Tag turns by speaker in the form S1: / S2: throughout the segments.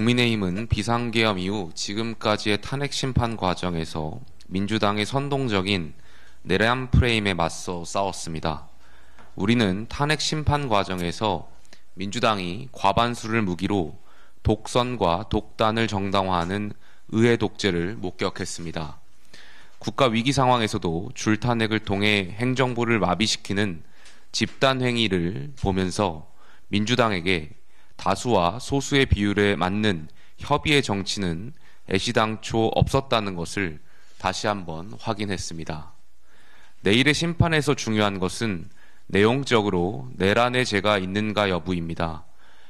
S1: 국민의힘은 비상계엄 이후 지금까지의 탄핵 심판 과정에서 민주당의 선동적인 내란 프레임에 맞서 싸웠습니다. 우리는 탄핵 심판 과정에서 민주당이 과반수를 무기로 독선과 독단을 정당화하는 의회 독재를 목격했습니다. 국가 위기 상황에서도 줄탄핵을 통해 행정부를 마비시키는 집단 행위를 보면서 민주당에게 다수와 소수의 비율에 맞는 협의의 정치는 애시당초 없었다는 것을 다시 한번 확인했습니다. 내일의 심판에서 중요한 것은 내용적으로 내란의 죄가 있는가 여부입니다.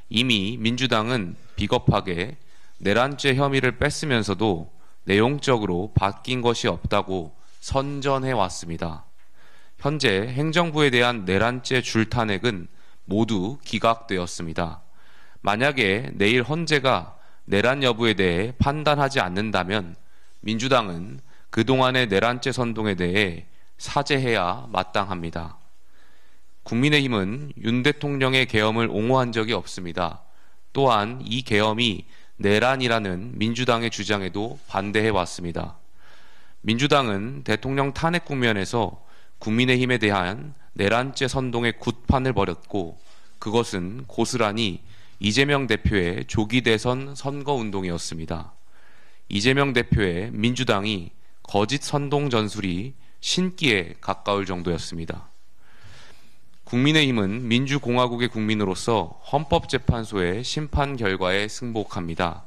S1: 이미 민주당은 비겁하게 내란죄 혐의를 뺐으면서도 내용적으로 바뀐 것이 없다고 선전해 왔습니다. 현재 행정부에 대한 내란죄 줄탄핵은 모두 기각되었습니다. 만약에 내일 헌재가 내란 여부에 대해 판단하지 않는다면 민주당은 그동안의 내란죄 선동에 대해 사죄해야 마땅합니다. 국민의힘은 윤 대통령의 계엄을 옹호한 적이 없습니다. 또한 이 계엄이 내란이라는 민주당의 주장에도 반대해 왔습니다. 민주당은 대통령 탄핵 국면에서 국민의힘에 대한 내란죄 선동의 굿판을 벌였고 그것은 고스란히 이재명 대표의 조기 대선 선거운동이었습니다. 이재명 대표의 민주당이 거짓 선동 전술이 신기에 가까울 정도였습니다. 국민의힘은 민주공화국의 국민으로서 헌법재판소의 심판 결과에 승복합니다.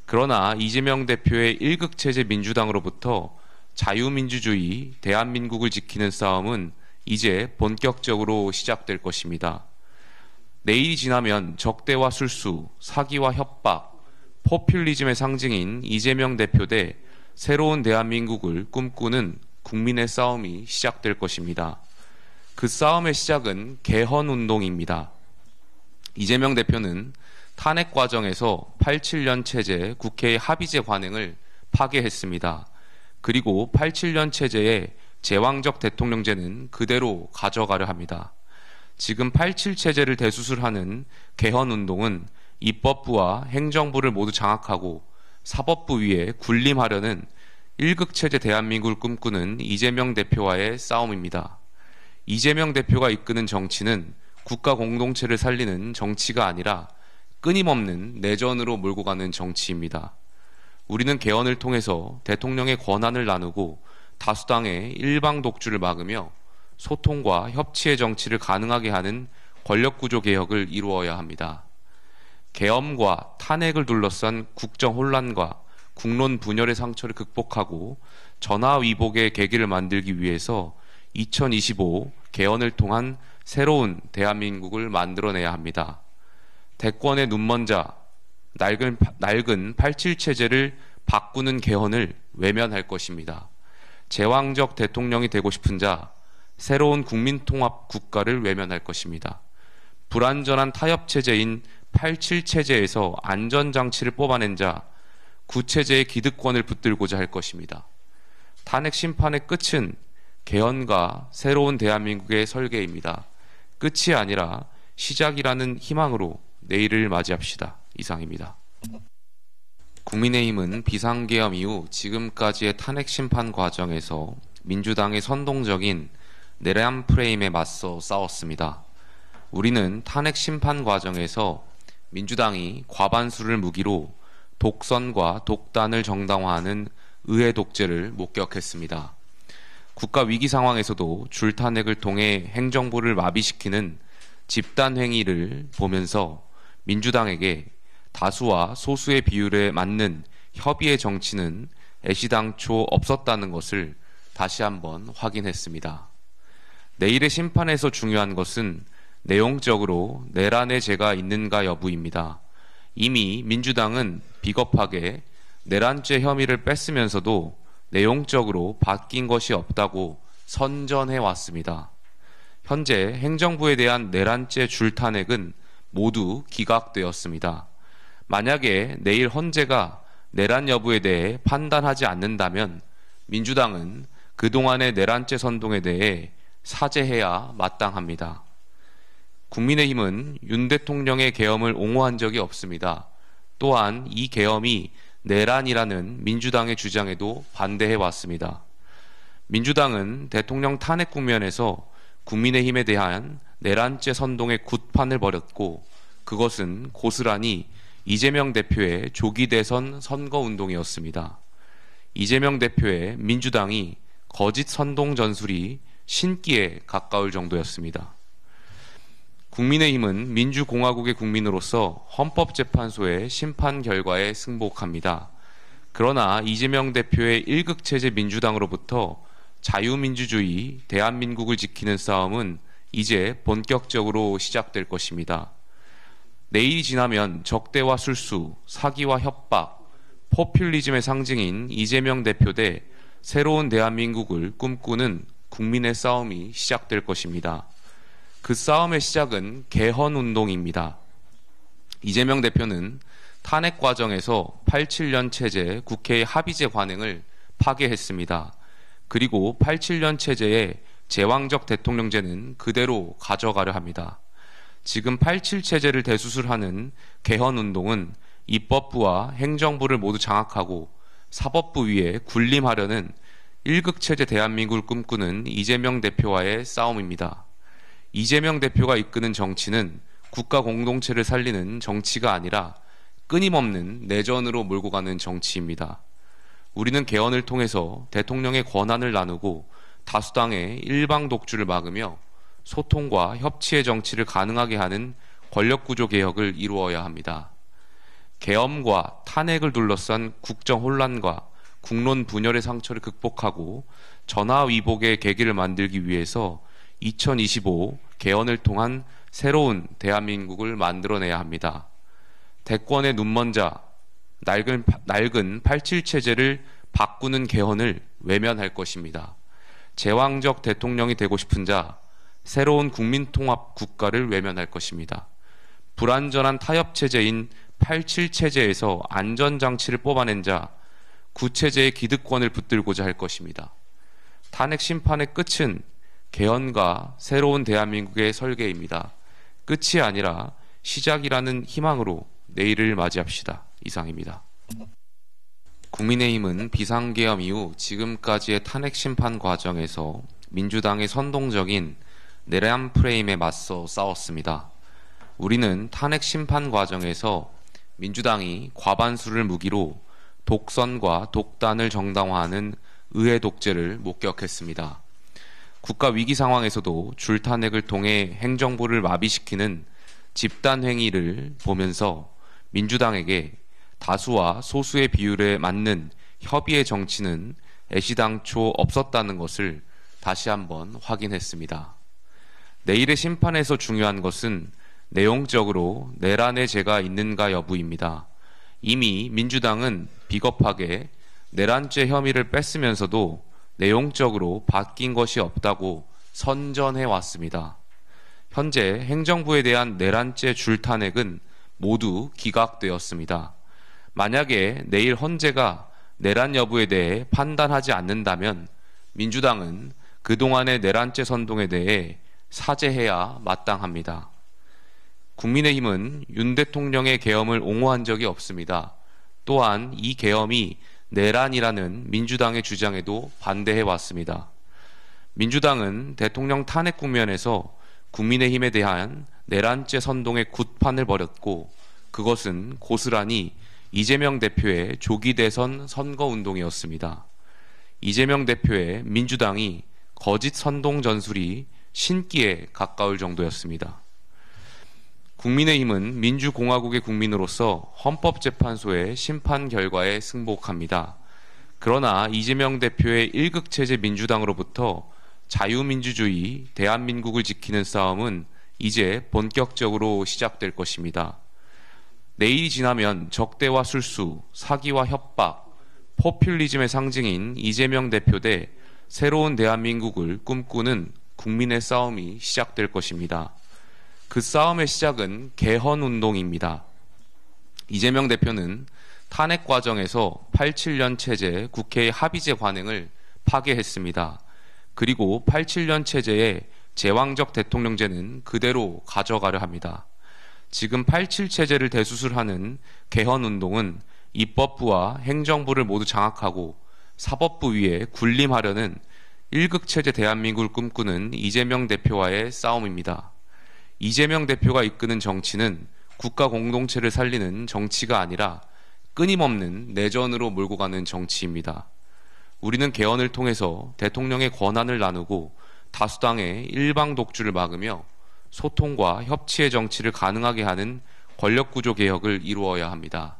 S1: 그러나 이재명 대표의 일극체제 민주당으로부터 자유민주주의 대한민국을 지키는 싸움은 이제 본격적으로 시작될 것입니다. 내일이 지나면 적대와 술수, 사기와 협박, 포퓰리즘의 상징인 이재명 대표 대 새로운 대한민국을 꿈꾸는 국민의 싸움이 시작될 것입니다. 그 싸움의 시작은 개헌운동입니다. 이재명 대표는 탄핵 과정에서 87년 체제 국회의 합의제 관행을 파괴했습니다. 그리고 87년 체제의 제왕적 대통령제는 그대로 가져가려 합니다. 지금 87 체제를 대수술하는 개헌운동은 입법부와 행정부를 모두 장악하고 사법부 위에 군림하려는 일극체제 대한민국을 꿈꾸는 이재명 대표와의 싸움입니다. 이재명 대표가 이끄는 정치는 국가 공동체를 살리는 정치가 아니라 끊임없는 내전으로 몰고 가는 정치입니다. 우리는 개헌을 통해서 대통령의 권한을 나누고 다수당의 일방 독주를 막으며 소통과 협치의 정치를 가능하게 하는 권력구조 개혁을 이루어야 합니다. 계엄과 탄핵을 둘러싼 국정 혼란과 국론 분열의 상처를 극복하고 전화위복의 계기를 만들기 위해서 2025 개헌을 통한 새로운 대한민국을 만들어내야 합니다. 대권의 눈먼 자, 낡은 87 체제를 바꾸는 개헌을 외면할 것입니다. 제왕적 대통령이 되고 싶은 자, 새로운 국민통합 국가를 외면할 것입니다. 불완전한 타협체제인 87 체제에서 안전장치를 뽑아낸 자, 구체제의 기득권을 붙들고자 할 것입니다. 탄핵 심판의 끝은 개헌과 새로운 대한민국의 설계입니다. 끝이 아니라 시작이라는 희망으로 내일을 맞이합시다. 이상입니다. 국민의힘은 비상계엄 이후 지금까지의 탄핵 심판 과정에서 민주당의 선동적인 내란 프레임에 맞서 싸웠습니다. 우리는 탄핵 심판 과정에서 민주당이 과반수를 무기로 독선과 독단을 정당화하는 의회 독재를 목격했습니다. 국가 위기 상황에서도 줄탄핵을 통해 행정부를 마비시키는 집단 행위를 보면서 민주당에게 다수와 소수의 비율에 맞는 협의의 정치는 애시당초 없었다는 것을 다시 한번 확인했습니다. 내일의 심판에서 중요한 것은 내용적으로 내란의 죄가 있는가 여부입니다. 이미 민주당은 비겁하게 내란죄 혐의를 뺐으면서도 내용적으로 바뀐 것이 없다고 선전해 왔습니다. 현재 행정부에 대한 내란죄 줄탄핵은 모두 기각되었습니다. 만약에 내일 헌재가 내란 여부에 대해 판단하지 않는다면 민주당은 그동안의 내란죄 선동에 대해 사죄해야 마땅합니다. 국민의힘은 윤 대통령의 계엄을 옹호한 적이 없습니다. 또한 이 계엄이 내란이라는 민주당의 주장에도 반대해 왔습니다. 민주당은 대통령 탄핵 국면에서 국민의힘에 대한 내란죄 선동의 굿판을 벌였고, 그것은 고스란히 이재명 대표의 조기 대선 선거운동이었습니다. 이재명 대표의 민주당이 거짓 선동 전술이 신기에 가까울 정도였습니다. 국민의힘은 민주공화국의 국민으로서 헌법재판소의 심판 결과에 승복합니다. 그러나 이재명 대표의 일극체제 민주당으로부터 자유민주주의 대한민국을 지키는 싸움은 이제 본격적으로 시작될 것입니다. 내일이 지나면 적대와 술수, 사기와 협박, 포퓰리즘의 상징인 이재명 대표 대 새로운 대한민국을 꿈꾸는 국민의 싸움이 시작될 것입니다. 그 싸움의 시작은 개헌운동입니다. 이재명 대표는 탄핵 과정에서 87년 체제 국회의 합의제 관행을 파괴했습니다. 그리고 87년 체제의 제왕적 대통령제는 그대로 가져가려 합니다. 지금 87 체제를 대수술하는 개헌운동은 입법부와 행정부를 모두 장악하고 사법부 위에 군림하려는 일극체제 대한민국을 꿈꾸는 이재명 대표와의 싸움입니다. 이재명 대표가 이끄는 정치는 국가 공동체를 살리는 정치가 아니라 끊임없는 내전으로 몰고 가는 정치입니다. 우리는 개헌을 통해서 대통령의 권한을 나누고 다수당의 일방 독주를 막으며 소통과 협치의 정치를 가능하게 하는 권력구조 개혁을 이루어야 합니다. 계엄과 탄핵을 둘러싼 국정 혼란과 국론 분열의 상처를 극복하고 전화위복의 계기를 만들기 위해서 2025 개헌을 통한 새로운 대한민국을 만들어내야 합니다. 대권의 눈먼 자, 낡은 87 체제를 바꾸는 개헌을 외면할 것입니다. 제왕적 대통령이 되고 싶은 자, 새로운 국민통합 국가를 외면할 것입니다. 불완전한 타협 체제인 87 체제에서 안전장치를 뽑아낸 자, 구체제의 기득권을 붙들고자 할 것입니다. 탄핵 심판의 끝은 개헌과 새로운 대한민국의 설계입니다. 끝이 아니라 시작이라는 희망으로 내일을 맞이합시다. 이상입니다. 국민의힘은 비상계엄 이후 지금까지의 탄핵 심판 과정에서 민주당의 선동적인 내란 프레임에 맞서 싸웠습니다. 우리는 탄핵 심판 과정에서 민주당이 과반수를 무기로 독선과 독단을 정당화하는 의회 독재를 목격했습니다. 국가 위기 상황에서도 줄탄핵을 통해 행정부를 마비시키는 집단 행위를 보면서 민주당에게 다수와 소수의 비율에 맞는 협의의 정치는 애시당초 없었다는 것을 다시 한번 확인했습니다. 내일의 심판에서 중요한 것은 내용적으로 내란의 죄가 있는가 여부입니다. 이미 민주당은 비겁하게 내란죄 혐의를 뺐으면서도 내용적으로 바뀐 것이 없다고 선전해 왔습니다. 현재 행정부에 대한 내란죄 줄탄핵은 모두 기각되었습니다. 만약에 내일 헌재가 내란 여부에 대해 판단하지 않는다면 민주당은 그동안의 내란죄 선동에 대해 사죄해야 마땅합니다. 국민의힘은 윤 대통령의 계엄을 옹호한 적이 없습니다. 또한 이 계엄이 내란이라는 민주당의 주장에도 반대해 왔습니다. 민주당은 대통령 탄핵 국면에서 국민의힘에 대한 내란죄 선동의 굿판을 벌였고, 그것은 고스란히 이재명 대표의 조기 대선 선거운동이었습니다. 이재명 대표의 민주당이 거짓 선동 전술이 신기에 가까울 정도였습니다. 국민의힘은 민주공화국의 국민으로서 헌법재판소의 심판 결과에 승복합니다. 그러나 이재명 대표의 일극체제 민주당으로부터 자유민주주의 대한민국을 지키는 싸움은 이제 본격적으로 시작될 것입니다. 내일이 지나면 적대와 술수, 사기와 협박, 포퓰리즘의 상징인 이재명 대표 대 새로운 대한민국을 꿈꾸는 국민의 싸움이 시작될 것입니다. 그 싸움의 시작은 개헌운동입니다. 이재명 대표는 탄핵 과정에서 87년 체제 국회의 합의제 관행을 파괴했습니다. 그리고 87년 체제의 제왕적 대통령제는 그대로 가져가려 합니다. 지금 87 체제를 대수술하는 개헌운동은 입법부와 행정부를 모두 장악하고 사법부 위에 군림하려는 1극 체제 대한민국을 꿈꾸는 이재명 대표와의 싸움입니다. 이재명 대표가 이끄는 정치는 국가 공동체를 살리는 정치가 아니라 끊임없는 내전으로 몰고 가는 정치입니다. 우리는 개헌을 통해서 대통령의 권한을 나누고 다수당의 일방 독주를 막으며 소통과 협치의 정치를 가능하게 하는 권력구조 개혁을 이루어야 합니다.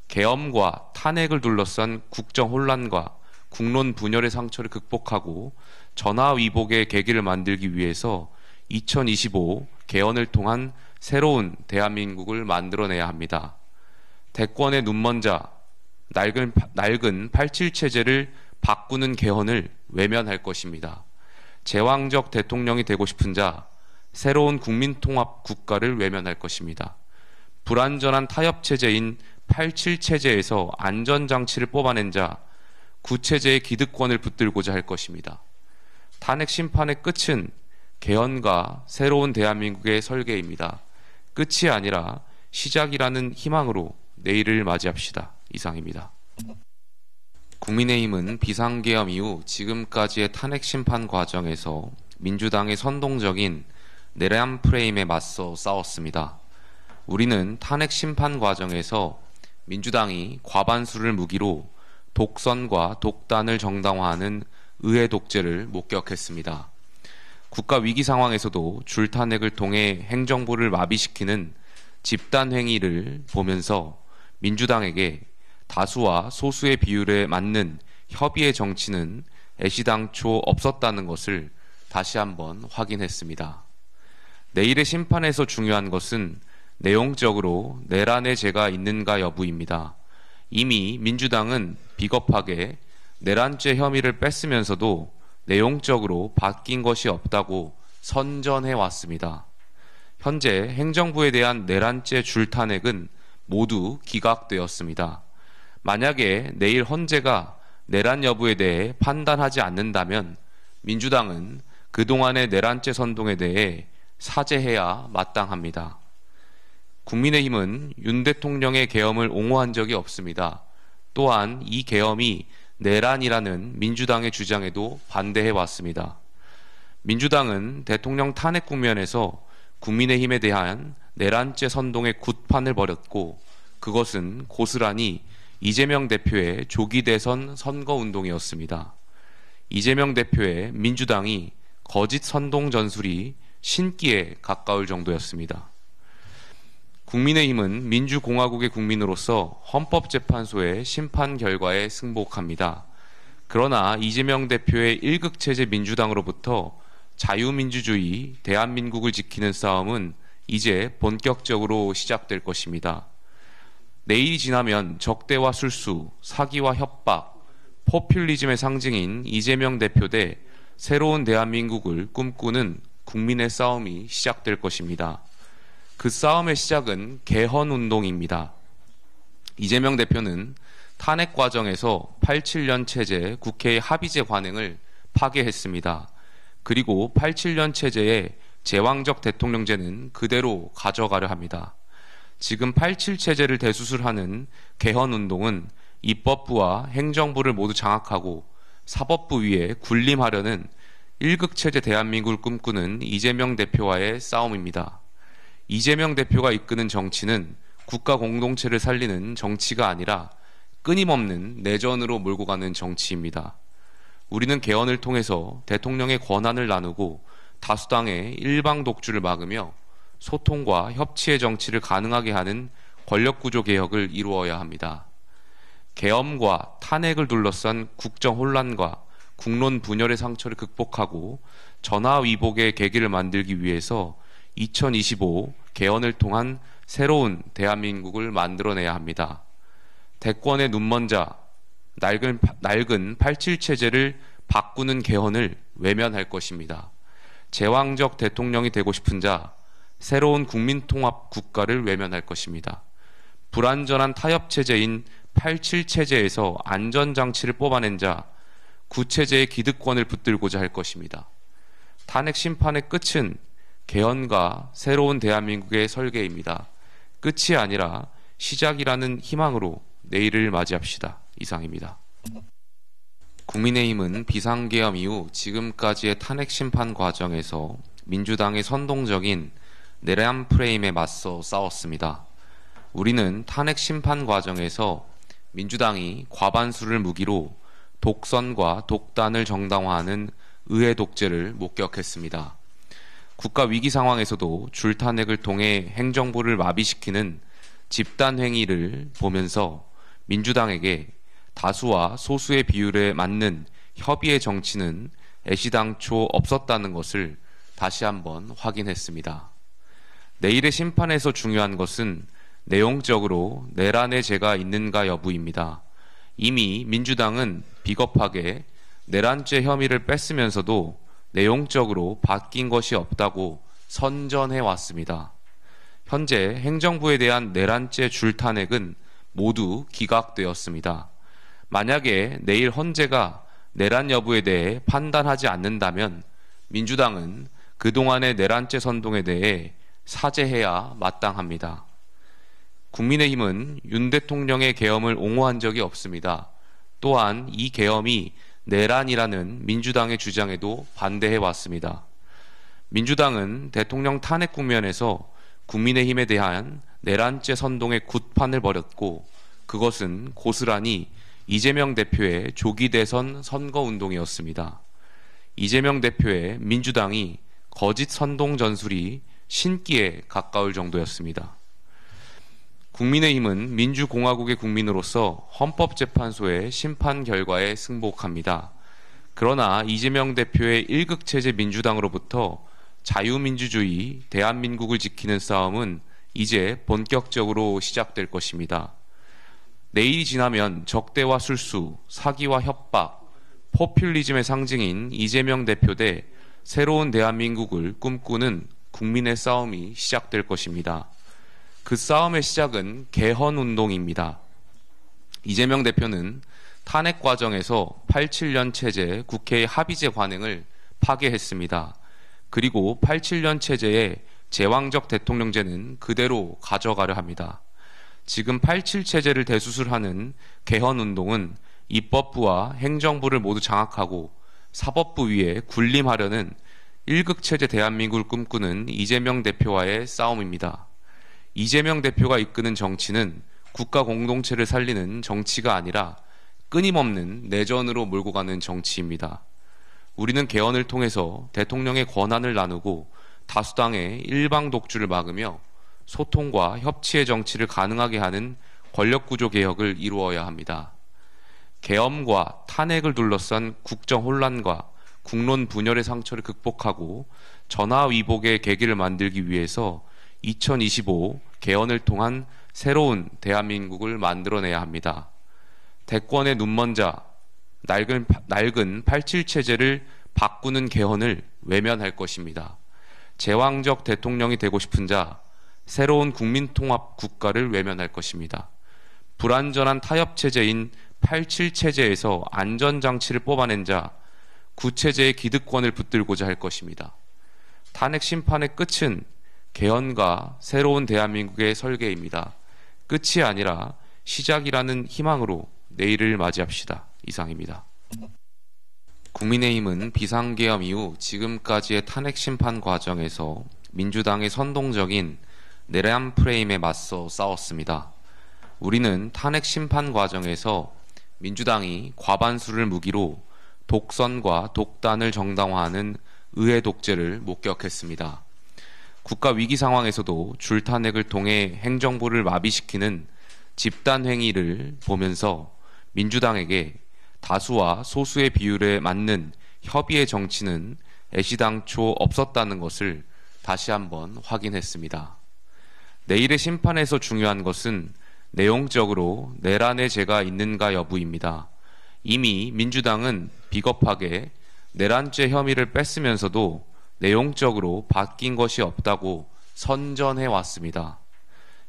S1: 계엄과 탄핵을 둘러싼 국정 혼란과 국론 분열의 상처를 극복하고 전화위복의 계기를 만들기 위해서 2025 개헌을 통한 새로운 대한민국을 만들어내야 합니다. 대권의 눈먼자, 낡은 87 체제를 바꾸는 개헌을 외면할 것입니다. 제왕적 대통령이 되고 싶은 자, 새로운 국민통합 국가를 외면할 것입니다. 불완전한 타협 체제인 87 체제에서 안전장치를 뽑아낸 자, 구체제의 기득권을 붙들고자 할 것입니다. 탄핵 심판의 끝은 개헌과 새로운 대한민국의 설계입니다. 끝이 아니라 시작이라는 희망으로 내일을 맞이합시다. 이상입니다. 국민의힘은 비상계엄 이후 지금까지의 탄핵 심판 과정에서 민주당의 선동적인 내란 프레임에 맞서 싸웠습니다. 우리는 탄핵 심판 과정에서 민주당이 과반수를 무기로 독선과 독단을 정당화하는 의회 독재를 목격했습니다. 국가 위기 상황에서도 줄탄핵을 통해 행정부를 마비시키는 집단 행위를 보면서 민주당에게 다수와 소수의 비율에 맞는 협의의 정치는 애시당초 없었다는 것을 다시 한번 확인했습니다. 내일의 심판에서 중요한 것은 내용적으로 내란의 죄가 있는가 여부입니다. 이미 민주당은 비겁하게 내란죄 혐의를 뺐으면서도 내용적으로 바뀐 것이 없다고 선전해 왔습니다. 현재 행정부에 대한 내란죄 줄탄핵은 모두 기각되었습니다. 만약에 내일 헌재가 내란 여부에 대해 판단하지 않는다면 민주당은 그동안의 내란죄 선동에 대해 사죄해야 마땅합니다. 국민의힘은 윤 대통령의 계엄을 옹호한 적이 없습니다. 또한 이 계엄이 내란이라는 민주당의 주장에도 반대해 왔습니다. 민주당은 대통령 탄핵 국면에서 국민의힘에 대한 내란죄 선동의 굿판을 벌였고 그것은 고스란히 이재명 대표의 조기 대선 선거운동이었습니다. 이재명 대표의 민주당이 거짓 선동 전술이 신기에 가까울 정도였습니다. 국민의힘은 민주공화국의 국민으로서 헌법재판소의 심판 결과에 승복합니다. 그러나 이재명 대표의 1극 체제 민주당으로부터 자유민주주의 대한민국을 지키는 싸움은 이제 본격적으로 시작될 것입니다. 내일이 지나면 적대와 술수, 사기와 협박, 포퓰리즘의 상징인 이재명 대표 대 새로운 대한민국을 꿈꾸는 국민의 싸움이 시작될 것입니다. 그 싸움의 시작은 개헌운동입니다. 이재명 대표는 탄핵 과정에서 87년 체제 국회의 합의제 관행을 파괴했습니다. 그리고 87년 체제의 제왕적 대통령제는 그대로 가져가려 합니다. 지금 87 체제를 대수술하는 개헌운동은 입법부와 행정부를 모두 장악하고 사법부 위에 군림하려는 1극 체제 대한민국을 꿈꾸는 이재명 대표와의 싸움입니다. 이재명 대표가 이끄는 정치는 국가 공동체를 살리는 정치가 아니라 끊임없는 내전으로 몰고 가는 정치입니다. 우리는 개헌을 통해서 대통령의 권한을 나누고 다수당의 일방 독주를 막으며 소통과 협치의 정치를 가능하게 하는 권력구조 개혁을 이루어야 합니다. 계엄과 탄핵을 둘러싼 국정 혼란과 국론 분열의 상처를 극복하고 전화위복의 계기를 만들기 위해서 2025 개헌을 통한 새로운 대한민국을 만들어내야 합니다. 대권의 눈먼 자, 낡은 87 체제를 바꾸는 개헌을 외면할 것입니다. 제왕적 대통령이 되고 싶은 자, 새로운 국민통합 국가를 외면할 것입니다. 불완전한 타협 체제인 87 체제에서 안전장치를 뽑아낸 자, 구체제의 기득권을 붙들고자 할 것입니다. 탄핵 심판의 끝은 개헌과 새로운 대한민국의 설계입니다. 끝이 아니라 시작이라는 희망으로 내일을 맞이합시다. 이상입니다. 국민의힘은 비상계엄 이후 지금까지의 탄핵 심판 과정에서 민주당의 선동적인 내란 프레임에 맞서 싸웠습니다. 우리는 탄핵 심판 과정에서 민주당이 과반수를 무기로 독선과 독단을 정당화하는 의회 독재를 목격했습니다. 국가 위기 상황에서도 줄탄핵을 통해 행정부를 마비시키는 집단 행위를 보면서 민주당에게 다수와 소수의 비율에 맞는 협의의 정치는 애시당초 없었다는 것을 다시 한번 확인했습니다. 내일의 심판에서 중요한 것은 내용적으로 내란의 죄가 있는가 여부입니다. 이미 민주당은 비겁하게 내란죄 혐의를 뺐으면서도 내용적으로 바뀐 것이 없다고 선전해 왔습니다. 현재 행정부에 대한 내란죄 줄탄핵은 모두 기각되었습니다. 만약에 내일 헌재가 내란 여부에 대해 판단하지 않는다면 민주당은 그동안의 내란죄 선동에 대해 사죄해야 마땅합니다. 국민의힘은 윤 대통령의 계엄을 옹호한 적이 없습니다. 또한 이 계엄이 내란이라는 민주당의 주장에도 반대해 왔습니다. 민주당은 대통령 탄핵 국면에서 국민의힘에 대한 내란죄 선동의 굿판을 벌였고 그것은 고스란히 이재명 대표의 조기 대선 선거운동이었습니다. 이재명 대표의 민주당이 거짓 선동 전술이 신기에 가까울 정도였습니다. 국민의힘은 민주공화국의 국민으로서 헌법재판소의 심판 결과에 승복합니다. 그러나 이재명 대표의 일극체제 민주당으로부터 자유민주주의 대한민국을 지키는 싸움은 이제 본격적으로 시작될 것입니다. 내일이 지나면 적대와 술수, 사기와 협박, 포퓰리즘의 상징인 이재명 대표 대 새로운 대한민국을 꿈꾸는 국민의 싸움이 시작될 것입니다. 그 싸움의 시작은 개헌운동입니다. 이재명 대표는 탄핵 과정에서 87년 체제 국회의 합의제 관행을 파괴했습니다. 그리고 87년 체제의 제왕적 대통령제는 그대로 가져가려 합니다. 지금 87 체제를 대수술하는 개헌운동은 입법부와 행정부를 모두 장악하고 사법부 위에 군림하려는 일극체제 대한민국을 꿈꾸는 이재명 대표와의 싸움입니다. 이재명 대표가 이끄는 정치는 국가 공동체를 살리는 정치가 아니라 끊임없는 내전으로 몰고 가는 정치입니다. 우리는 개헌을 통해서 대통령의 권한을 나누고 다수당의 일방 독주를 막으며 소통과 협치의 정치를 가능하게 하는 권력구조 개혁을 이루어야 합니다. 계엄과 탄핵을 둘러싼 국정 혼란과 국론 분열의 상처를 극복하고 전화위복의 계기를 만들기 위해서 2025 개헌을 통한 새로운 대한민국을 만들어내야 합니다. 대권의 눈먼 자, 낡은 87 체제를 바꾸는 개헌을 외면할 것입니다. 제왕적 대통령이 되고 싶은 자, 새로운 국민통합 국가를 외면할 것입니다. 불완전한 타협 체제인 87 체제에서 안전장치를 뽑아낸 자, 구체제의 기득권을 붙들고자 할 것입니다. 탄핵 심판의 끝은 개헌과 새로운 대한민국의 설계입니다. 끝이 아니라 시작이라는 희망으로 내일을 맞이합시다. 이상입니다. 국민의힘은 비상계엄 이후 지금까지의 탄핵 심판 과정에서 민주당의 선동적인 내란 프레임에 맞서 싸웠습니다. 우리는 탄핵 심판 과정에서 민주당이 과반수를 무기로 독선과 독단을 정당화하는 의회 독재를 목격했습니다. 국가 위기 상황에서도 줄탄핵을 통해 행정부를 마비시키는 집단 행위를 보면서 민주당에게 다수와 소수의 비율에 맞는 협의의 정치는 애시당초 없었다는 것을 다시 한번 확인했습니다. 내일의 심판에서 중요한 것은 내용적으로 내란의 죄가 있는가 여부입니다. 이미 민주당은 비겁하게 내란죄 혐의를 뺐으면서도 내용적으로 바뀐 것이 없다고 선전해 왔습니다.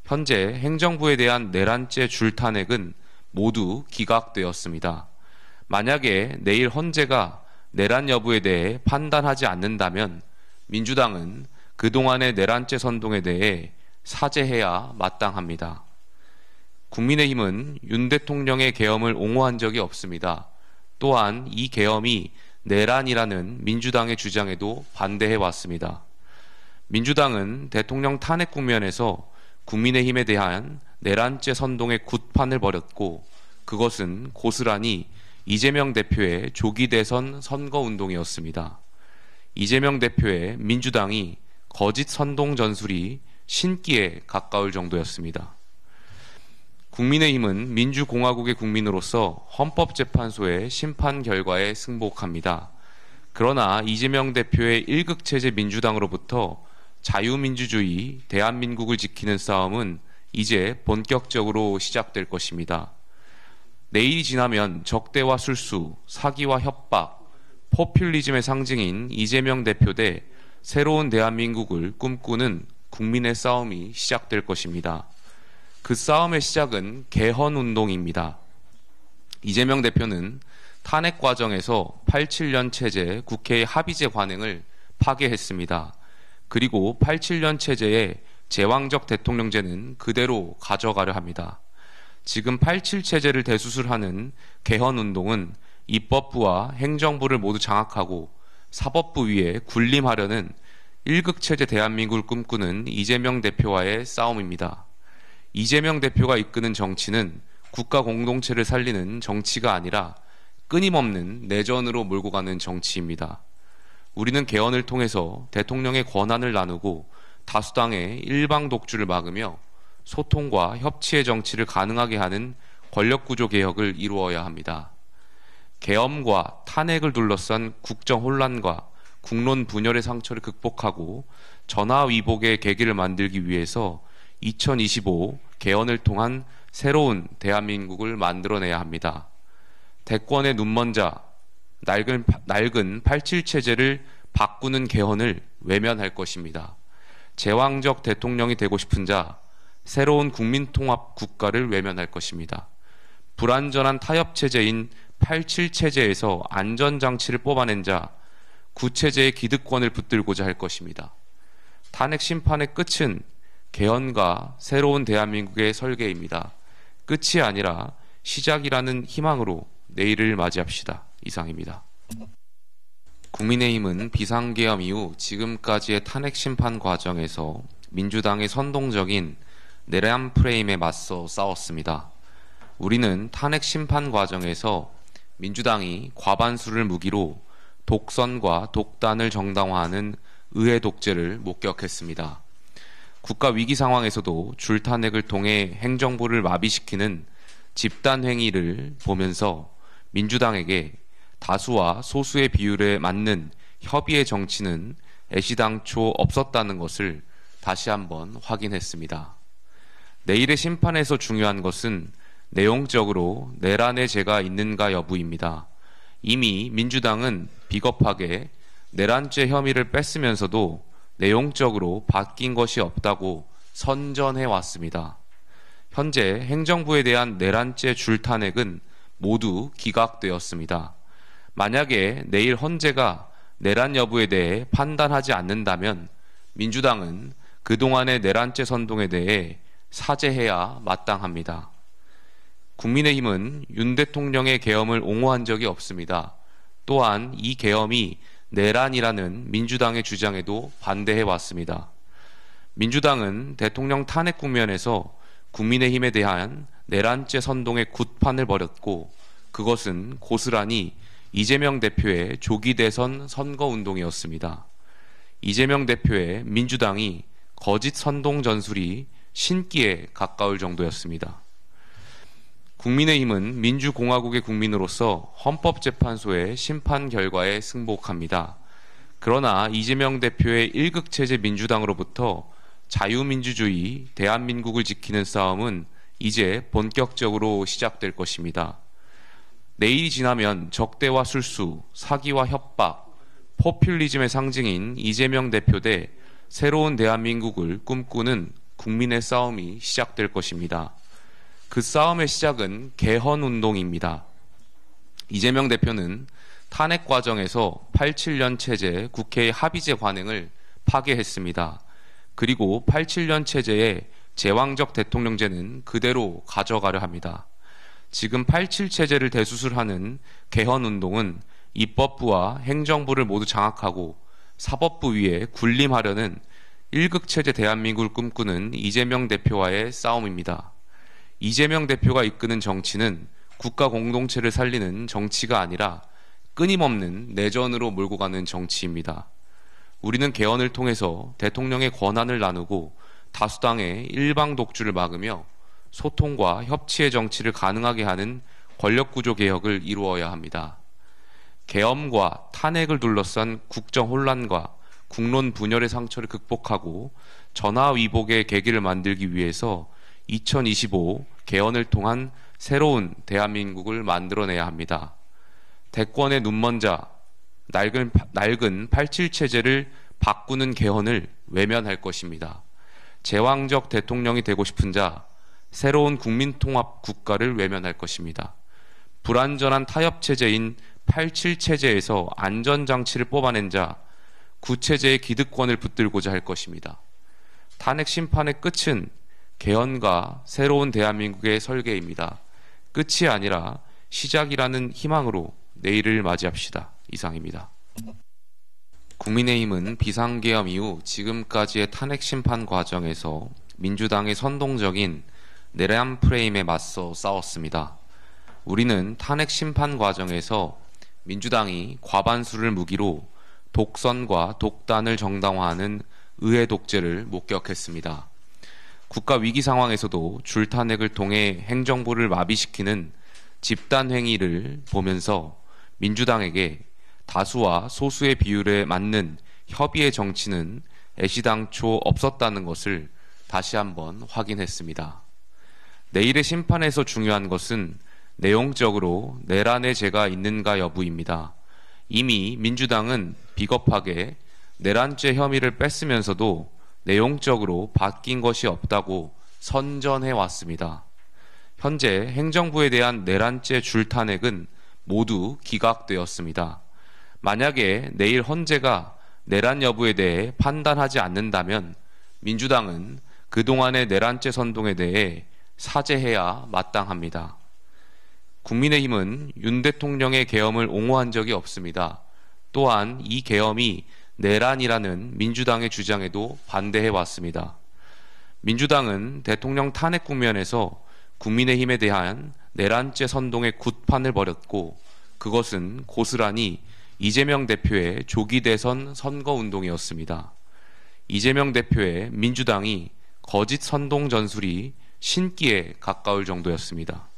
S1: 현재 행정부에 대한 내란죄 줄탄핵은 모두 기각되었습니다. 만약에 내일 헌재가 내란 여부에 대해 판단하지 않는다면 민주당은 그동안의 내란죄 선동에 대해 사죄해야 마땅합니다. 국민의힘은 윤 대통령의 계엄을 옹호한 적이 없습니다. 또한 이 계엄이 내란이라는 민주당의 주장에도 반대해 왔습니다. 민주당은 대통령 탄핵 국면에서 국민의힘에 대한 내란죄 선동의 굿판을 벌였고, 그것은 고스란히 이재명 대표의 조기 대선 선거운동이었습니다. 이재명 대표의 민주당이 거짓 선동 전술이 신기에 가까울 정도였습니다. 국민의힘은 민주공화국의 국민으로서 헌법재판소의 심판 결과에 승복합니다. 그러나 이재명 대표의 일극체제 민주당으로부터 자유민주주의 대한민국을 지키는 싸움은 이제 본격적으로 시작될 것입니다. 내일이 지나면 적대와 술수, 사기와 협박, 포퓰리즘의 상징인 이재명 대표 대 새로운 대한민국을 꿈꾸는 국민의 싸움이 시작될 것입니다. 그 싸움의 시작은 개헌운동입니다. 이재명 대표는 탄핵 과정에서 87년 체제 국회의 합의제 관행을 파괴했습니다. 그리고 87년 체제의 제왕적 대통령제는 그대로 가져가려 합니다. 지금 87 체제를 대수술하는 개헌운동은 입법부와 행정부를 모두 장악하고 사법부 위에 군림하려는 일극체제 대한민국을 꿈꾸는 이재명 대표와의 싸움입니다. 이재명 대표가 이끄는 정치는 국가 공동체를 살리는 정치가 아니라 끊임없는 내전으로 몰고 가는 정치입니다. 우리는 개헌을 통해서 대통령의 권한을 나누고 다수당의 일방 독주를 막으며 소통과 협치의 정치를 가능하게 하는 권력구조 개혁을 이루어야 합니다. 계엄과 탄핵을 둘러싼 국정 혼란과 국론 분열의 상처를 극복하고 전화위복의 계기를 만들기 위해서 2025 개헌을 통한 새로운 대한민국을 만들어내야 합니다. 대권의 눈먼 자, 낡은 87 체제를 바꾸는 개헌을 외면할 것입니다. 제왕적 대통령이 되고 싶은 자, 새로운 국민통합 국가를 외면할 것입니다. 불완전한 타협 체제인 87 체제에서 안전장치를 뽑아낸 자, 구체제의 기득권을 붙들고자 할 것입니다. 탄핵 심판의 끝은 개헌과 새로운 대한민국의 설계입니다. 끝이 아니라 시작이라는 희망으로 내일을 맞이합시다. 이상입니다. 국민의힘은 비상계엄 이후 지금까지의 탄핵 심판 과정에서 민주당의 선동적인 내란 프레임에 맞서 싸웠습니다. 우리는 탄핵 심판 과정에서 민주당이 과반수를 무기로 독선과 독단을 정당화하는 의회 독재를 목격했습니다. 국가 위기 상황에서도 줄탄핵을 통해 행정부를 마비시키는 집단 행위를 보면서 민주당에게 다수와 소수의 비율에 맞는 협의의 정치는 애시당초 없었다는 것을 다시 한번 확인했습니다. 내일의 심판에서 중요한 것은 내용적으로 내란의 죄가 있는가 여부입니다. 이미 민주당은 비겁하게 내란죄 혐의를 뺐으면서도 내용적으로 바뀐 것이 없다고 선전해 왔습니다. 현재 행정부에 대한 내란죄 줄탄핵은 모두 기각되었습니다. 만약에 내일 헌재가 내란 여부에 대해 판단하지 않는다면 민주당은 그동안의 내란죄 선동에 대해 사죄해야 마땅합니다. 국민의힘은 윤 대통령의 계엄을 옹호한 적이 없습니다. 또한 이 계엄이 내란이라는 민주당의 주장에도 반대해 왔습니다. 민주당은 대통령 탄핵 국면에서 국민의힘에 대한 내란죄 선동의 굿판을 벌였고, 그것은 고스란히 이재명 대표의 조기 대선 선거운동이었습니다. 이재명 대표의 민주당이 거짓 선동 전술이 신기에 가까울 정도였습니다. 국민의힘은 민주공화국의 국민으로서 헌법재판소의 심판 결과에 승복합니다. 그러나 이재명 대표의 일극체제 민주당으로부터 자유민주주의 대한민국을 지키는 싸움은 이제 본격적으로 시작될 것입니다. 내일이 지나면 적대와 술수, 사기와 협박, 포퓰리즘의 상징인 이재명 대표 대 새로운 대한민국을 꿈꾸는 국민의 싸움이 시작될 것입니다. 그 싸움의 시작은 개헌운동입니다. 이재명 대표는 탄핵 과정에서 87년 체제 국회의 합의제 관행을 파괴했습니다. 그리고 87년 체제의 제왕적 대통령제는 그대로 가져가려 합니다. 지금 87 체제를 대수술하는 개헌운동은 입법부와 행정부를 모두 장악하고 사법부 위에 군림하려는 1급 체제 대한민국을 꿈꾸는 이재명 대표와의 싸움입니다. 이재명 대표가 이끄는 정치는 국가 공동체를 살리는 정치가 아니라 끊임없는 내전으로 몰고 가는 정치입니다. 우리는 개헌을 통해서 대통령의 권한을 나누고 다수당의 일방 독주를 막으며 소통과 협치의 정치를 가능하게 하는 권력구조 개혁을 이루어야 합니다. 계엄과 탄핵을 둘러싼 국정 혼란과 국론 분열의 상처를 극복하고 전화위복의 계기를 만들기 위해서 2025 개헌을 통한 새로운 대한민국을 만들어내야 합니다. 대권의 눈먼 자, 낡은 87 체제를 바꾸는 개헌을 외면할 것입니다. 제왕적 대통령이 되고 싶은 자, 새로운 국민통합 국가를 외면할 것입니다. 불완전한 타협 체제인 87 체제에서 안전장치를 뽑아낸 자, 구체제의 기득권을 붙들고자 할 것입니다. 탄핵 심판의 끝은 개헌과 새로운 대한민국의 설계입니다. 끝이 아니라 시작이라는 희망으로 내일을 맞이합시다. 이상입니다. 국민의힘은 비상계엄 이후 지금까지의 탄핵 심판 과정에서 민주당의 선동적인 내란 프레임에 맞서 싸웠습니다. 우리는 탄핵 심판 과정에서 민주당이 과반수를 무기로 독선과 독단을 정당화하는 의회 독재를 목격했습니다. 국가 위기 상황에서도 줄탄핵을 통해 행정부를 마비시키는 집단 행위를 보면서 민주당에게 다수와 소수의 비율에 맞는 협의의 정치는 애시당초 없었다는 것을 다시 한번 확인했습니다. 내일의 심판에서 중요한 것은 내용적으로 내란의 죄가 있는가 여부입니다. 이미 민주당은 비겁하게 내란죄 혐의를 뺐으면서도 내용적으로 바뀐 것이 없다고 선전해 왔습니다. 현재 행정부에 대한 내란죄 줄탄핵은 모두 기각되었습니다. 만약에 내일 헌재가 내란 여부에 대해 판단하지 않는다면 민주당은 그동안의 내란죄 선동에 대해 사죄해야 마땅합니다. 국민의힘은 윤 대통령의 계엄을 옹호한 적이 없습니다. 또한 이 계엄이 내란이라는 민주당의 주장에도 반대해 왔습니다. 민주당은 대통령 탄핵 국면에서 국민의힘에 대한 내란죄 선동의 굿판을 벌였고 그것은 고스란히 이재명 대표의 조기 대선 선거운동이었습니다. 이재명 대표의 민주당이 거짓 선동 전술이 신기에 가까울 정도였습니다.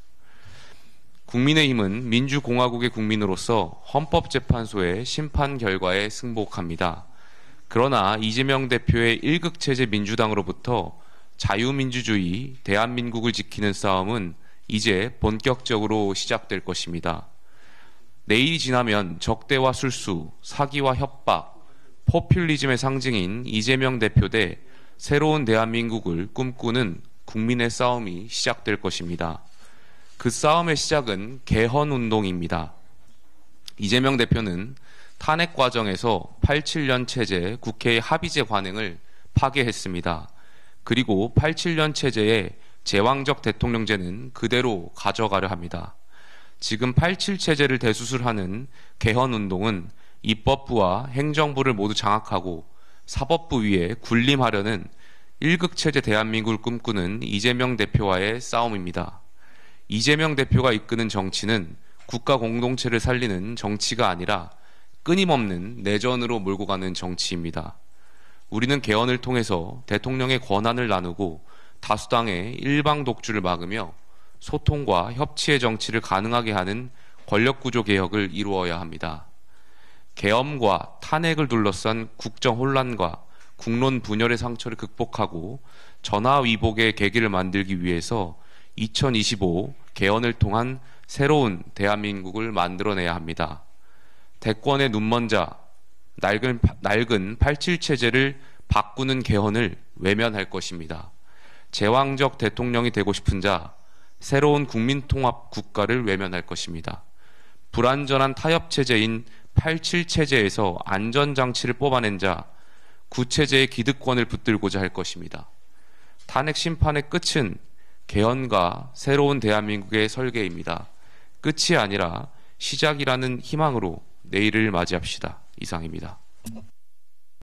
S1: 국민의힘은 민주공화국의 국민으로서 헌법재판소의 심판 결과에 승복합니다. 그러나 이재명 대표의 1급 체제 민주당으로부터 자유민주주의 대한민국을 지키는 싸움은 이제 본격적으로 시작될 것입니다. 내일이 지나면 적대와 술수, 사기와 협박, 포퓰리즘의 상징인 이재명 대표 대 새로운 대한민국을 꿈꾸는 국민의 싸움이 시작될 것입니다. 그 싸움의 시작은 개헌운동입니다. 이재명 대표는 탄핵 과정에서 87년 체제 국회의 합의제 관행을 파괴했습니다. 그리고 87년 체제의 제왕적 대통령제는 그대로 가져가려 합니다. 지금 87 체제를 대수술하는 개헌운동은 입법부와 행정부를 모두 장악하고 사법부 위에 군림하려는 1급 체제 대한민국을 꿈꾸는 이재명 대표와의 싸움입니다. 이재명 대표가 이끄는 정치는 국가 공동체를 살리는 정치가 아니라 끊임없는 내전으로 몰고 가는 정치입니다. 우리는 개헌을 통해서 대통령의 권한을 나누고 다수당의 일방 독주를 막으며 소통과 협치의 정치를 가능하게 하는 권력구조 개혁을 이루어야 합니다. 계엄과 탄핵을 둘러싼 국정 혼란과 국론 분열의 상처를 극복하고 전화위복의 계기를 만들기 위해서 2025 개헌을 통한 새로운 대한민국을 만들어내야 합니다. 대권의 눈먼 자, 낡은 87 체제를 바꾸는 개헌을 외면할 것입니다. 제왕적 대통령이 되고 싶은 자, 새로운 국민통합 국가를 외면할 것입니다. 불완전한 타협 체제인 87 체제에서 안전장치를 뽑아낸 자, 구체제의 기득권을 붙들고자 할 것입니다. 탄핵 심판의 끝은 개헌과 새로운 대한민국의 설계입니다. 끝이 아니라 시작이라는 희망으로 내일을 맞이합시다. 이상입니다.